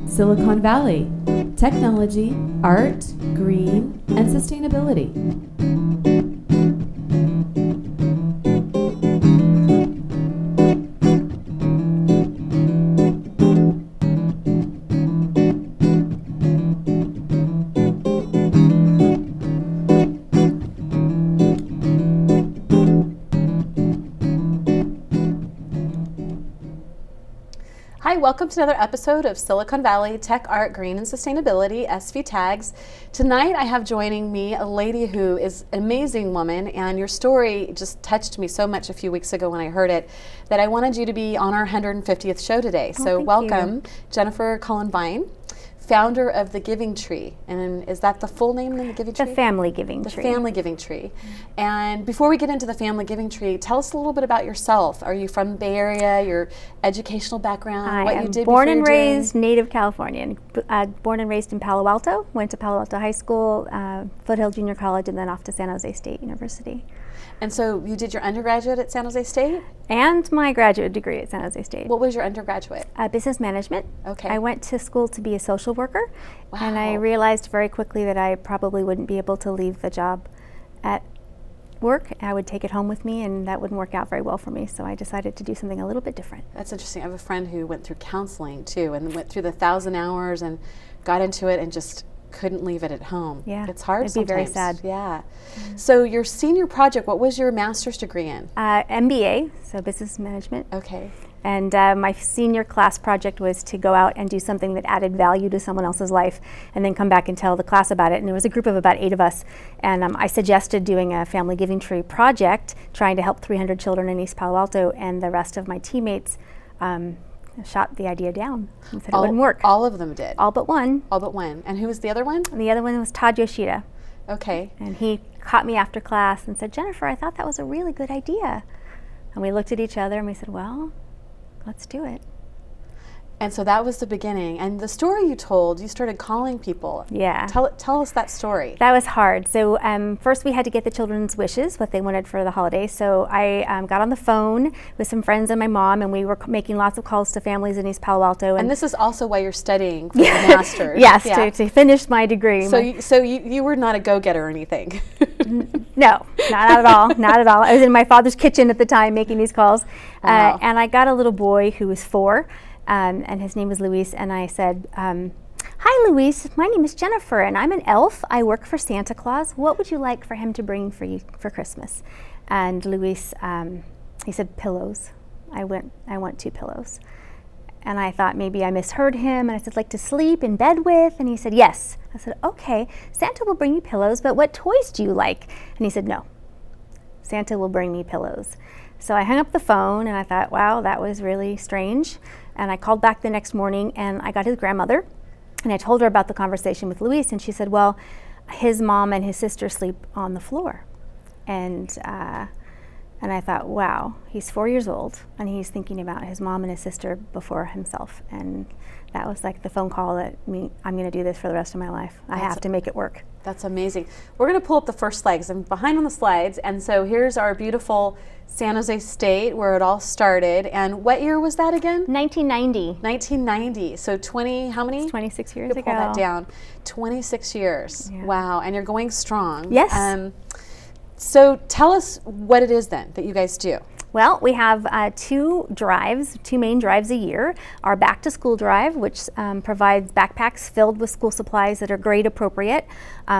Silicon Valley, technology, art, green, and sustainability. Hi, welcome to another episode of Silicon Valley Tech, Art, Green, and Sustainability, SVTAGS. Tonight I have joining me a lady who is an amazing woman, and your story just touched me so much a few weeks ago when I heard it that I wanted you to be on our 150th show today. So welcome, Jennifer Cullenbine, founder of The Giving Tree. And is that the full name of The Giving Tree? The Family Giving Tree. The Family Giving Tree. And before we get into the Family Giving Tree, tell us a little bit about yourself. Are you from the Bay Area, your educational background, what you did born and raised native Californian. Born and raised in Palo Alto, went to Palo Alto High School, Foothill Junior College, and then off to San Jose State University. And so you did your undergraduate at San Jose State? And my graduate degree at San Jose State. What was your undergraduate? Business management. Okay. I went to school to be a social worker. Wow. And I realized very quickly that I probably wouldn't be able to leave the job at work. I would take it home with me, and that wouldn't work out very well for me. So I decided to do something a little bit different. That's interesting. I have a friend who went through counseling too, and went through the 1,000 hours and got into it and just couldn't leave it at home. Yeah, it's hard. It'd be very sad. Yeah. So your senior project, what was your master's degree in? MBA, so business management. Okay. And my senior class project was to go out and do something that added value to someone else's life, and then come back and tell the class about it. And it was a group of about 8 of us, and I suggested doing a Family Giving Tree project, trying to help 300 children in East Palo Alto, and the rest of my teammates shot the idea down and said it wouldn't work. All of them did? All but one. All but one. And who was the other one? And the other one was Todd Yoshida. Okay. And he caught me after class and said, "Jennifer, I thought that was a really good idea." And we looked at each other and we said, "Well, let's do it." And so that was the beginning. And the story you told, you started calling people. Yeah. Tell us that story. That was hard. So first we had to get the children's wishes, what they wanted for the holidays. So I got on the phone with some friends and my mom, and we were making lots of calls to families in East Palo Alto. And this is also why you're studying for the master's. Yes, yeah. to finish my degree. So you were not a go-getter or anything? No, not at all. Not at all. I was in my father's kitchen at the time making these calls. Wow. And I got a little boy who was 4. And his name was Luis, and I said, "Hi, Luis. My name is Jennifer, and I'm an elf. I work for Santa Claus. What would you like for him to bring for you for Christmas?" And Luis, he said, "Pillows. I want 2 pillows." And I thought maybe I misheard him, and I said, "Like to sleep in bed with?" And he said, "Yes." I said, "Okay, Santa will bring you pillows, but what toys do you like?" And he said, "No, Santa will bring me pillows." So I hung up the phone, and I thought, wow, that was really strange. And I called back the next morning, and I got his grandmother, and I told her about the conversation with Luis, and she said, well, his mom and his sister sleep on the floor. And I thought, wow, he's 4 years old, and he's thinking about his mom and his sister before himself. And that was like the phone call that I'm going to do this for the rest of my life. I have to make it work. That's amazing. We're going to pull up the first slide because I'm behind on the slides. And so here's our beautiful San Jose State where it all started. And what year was that again? 1990. 1990. So 20, how many? It's 26 years ago. Pull that down. 26 years. Yeah. Wow. And you're going strong. Yes. So tell us what it is then that you guys do. Well, we have 2 main drives a year. Our back to school drive, which provides backpacks filled with school supplies that are grade appropriate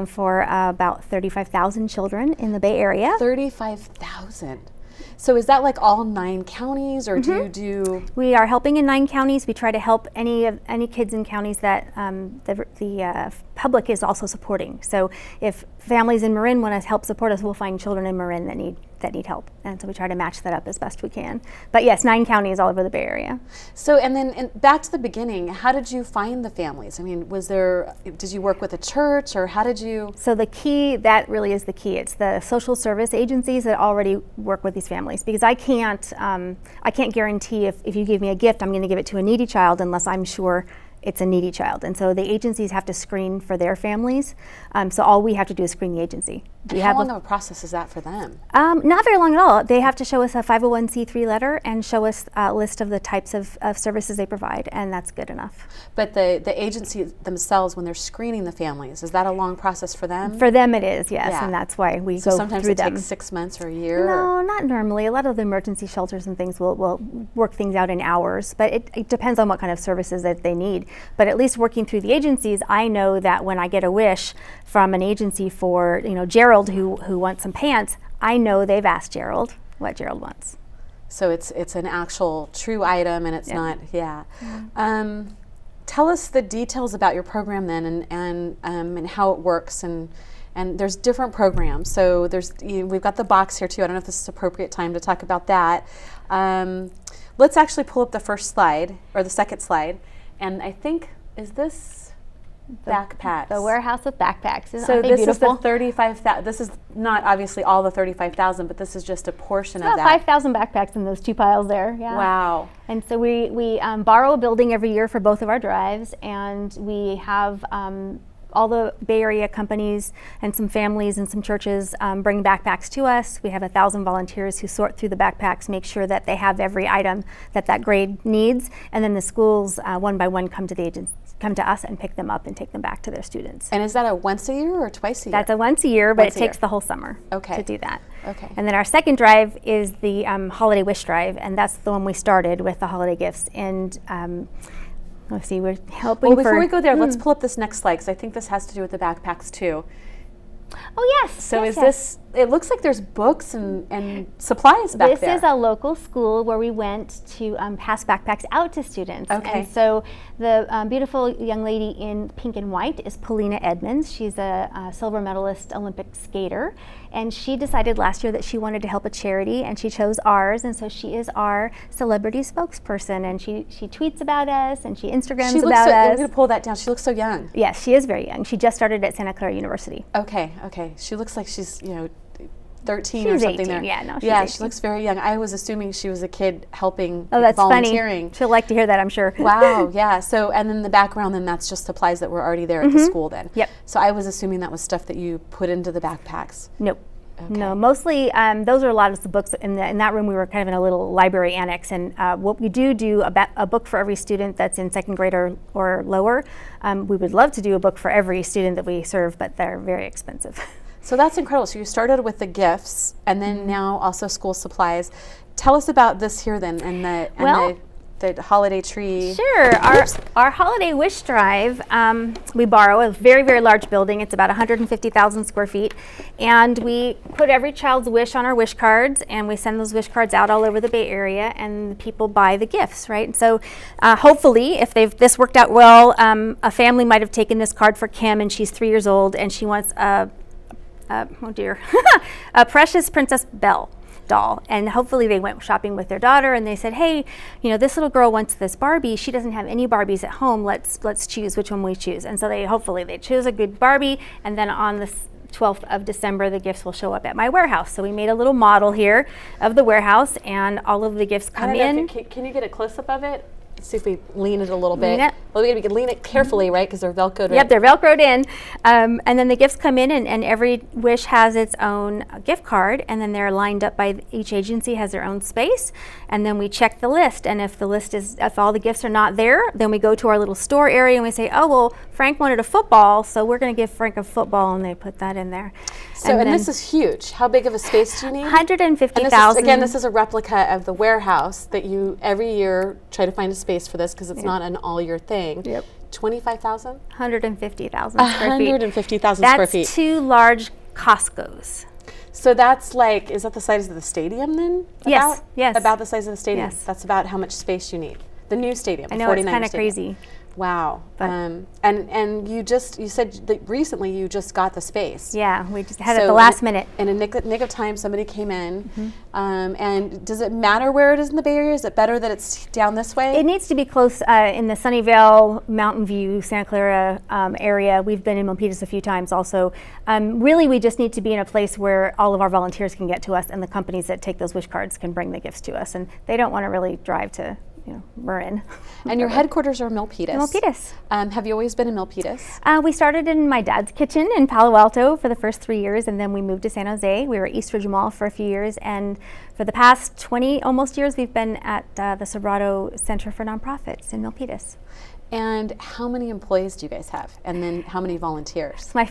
for about 35,000 children in the Bay Area. 35,000. So is that like all 9 counties, or do you do? We are helping in 9 counties. We try to help any kids in counties that the public is also supporting. So if families in Marin want to help support us, we'll find children in Marin that need help, and so we try to match that up as best we can. But yes, 9 counties all over the Bay Area. So and then back to the beginning, how did you find the families? I mean, did you work with a church, or how did you? So the key, that really is the key. It's the social service agencies that already work with these families, because I can't guarantee if you give me a gift, I'm going to give it to a needy child unless I'm sure it's a needy child. And so the agencies have to screen for their families. So all we have to do is screen the agency. How long of a process is that for them? Not very long at all. They have to show us a 501c3 letter and show us a list of the types of services they provide, and that's good enough. But the agency themselves, when they're screening the families, is that a long process for them? For them it is, yes, Yeah. and that's why we So go sometimes through it them. takes 6 months or a year? No, not normally. A lot of the emergency shelters and things will work things out in hours, but it depends on what kind of services that they need. But at least working through the agencies, I know that when I get a wish from an agency for, Gerald who wants some pants, I know they've asked Gerald what Gerald wants. So it's an actual true item, and it's not, tell us the details about your program then, and how it works, and there's different programs. So we've got the box here too. I don't know if this is appropriate time to talk about that. Let's actually pull up the first slide, or the second slide, and I think, is this backpacks? The warehouse with backpacks. So this beautiful? is the 35,000. This is not obviously all the 35,000, but this is just a portion of About that. 5,000 backpacks in those two piles there. Yeah. Wow. And so we borrow a building every year for both of our drives, and we have all the Bay Area companies and some families and some churches bring backpacks to us. We have 1,000 volunteers who sort through the backpacks, make sure that they have every item that grade needs, and then the schools one by one come to us and pick them up and take them back to their students. And is that a once a year or twice a year? That's a once a year, but Once it a year. takes the whole summer Okay. to do that. Okay. And then our second drive is the Holiday Wish Drive, and that's the one we started with the holiday gifts. And let's see, we're helping Well, before for... we go there, let's pull up this next slide, because I think this has to do with the backpacks too. Oh, yes. So yes, is yes. this, it looks like there's books and supplies back This there. is a local school where we went to pass backpacks out to students. Okay. And so the beautiful young lady in pink and white is Paulina Edmonds. She's a silver medalist Olympic skater. And she decided last year that she wanted to help a charity, and she chose ours. And so she is our celebrity spokesperson. And she tweets about us, and she Instagrams about I'm us. going to pull that down. She looks so young. Yes, she is very young. She just started at Santa Clara University. Okay. She looks like she's, 13 She's or something 18, there. yeah, no, she's Yeah, 18. she looks very young. I was assuming she was a kid helping, Oh, that's volunteering. funny. She'll like to hear that, I'm sure. Wow, yeah. So, and then the background, then that's just supplies that were already there at the school then. Yep. So I was assuming that was stuff that you put into the backpacks. Nope. Okay. No, mostly those are a lot of the books in that room. We were kind of in a little library annex, and what we do a book for every student that's in second grade or lower. We would love to do a book for every student that we serve, but they're very expensive. So that's incredible. So you started with the gifts, and then now also school supplies. Tell us about this here then, and the holiday tree. Sure. Our Holiday Wish Drive, we borrow a very, very large building. It's about 150,000 square feet. And we put every child's wish on our wish cards, and we send those wish cards out all over the Bay Area, and the people buy the gifts, right? And so hopefully, if this worked out well, a family might have taken this card for Kim, and she's 3 years old, and she wants a Precious Princess Belle doll, and hopefully they went shopping with their daughter and they said, hey, this little girl wants this Barbie. She doesn't have any Barbies at home. Let's choose which one we choose. And so they choose a good Barbie, and then on the 12th of December the gifts will show up at my warehouse. So we made a little model here of the warehouse, and all of the gifts come in. Can you get a close-up of it? Let's see if we lean it a little bit. Lean it. Well, we can lean it carefully, right? Because they're Velcroed. Yep, they're Velcroed in. And then the gifts come in, and every wish has its own gift card, and then they're lined up by each agency has their own space. And then we check the list, and if all the gifts are not there, then we go to our little store area and we say, oh, well, Frank wanted a football, so we're going to give Frank a football, and they put that in there. So, and this is huge. How big of a space do you need? 150,000. Again, this is a replica of the warehouse that you every year try to find a space for this, because it's not an all-year thing. Yep. 25,000? 150,000 square feet. 150,000 square feet. That's 2 large Costco's. So that's like, is that the size of the stadium then? Yes, yes. About the size of the stadium. Yes. That's about how much space you need. The new stadium. I know, it's kind of crazy. Wow. And you said that recently you just got the space. Yeah, we just had it at the last minute. In a nick of time, somebody came in. And does it matter where it is in the Bay Area? Is it better that it's down this way? It needs to be close in the Sunnyvale, Mountain View, Santa Clara area. We've been in Milpitas a few times also. Really, we just need to be in a place where all of our volunteers can get to us, and the companies that take those wish cards can bring the gifts to us. And they don't want to really drive to Marin. And your headquarters are in Milpitas. Milpitas. Have you always been in Milpitas? We started in my dad's kitchen in Palo Alto for the first 3 years, and then we moved to San Jose. We were at East Ridge Mall for a few years, and for the past 20 almost years, we've been at the Sobrato Center for Nonprofits in Milpitas. And how many employees do you guys have? And then how many volunteers? My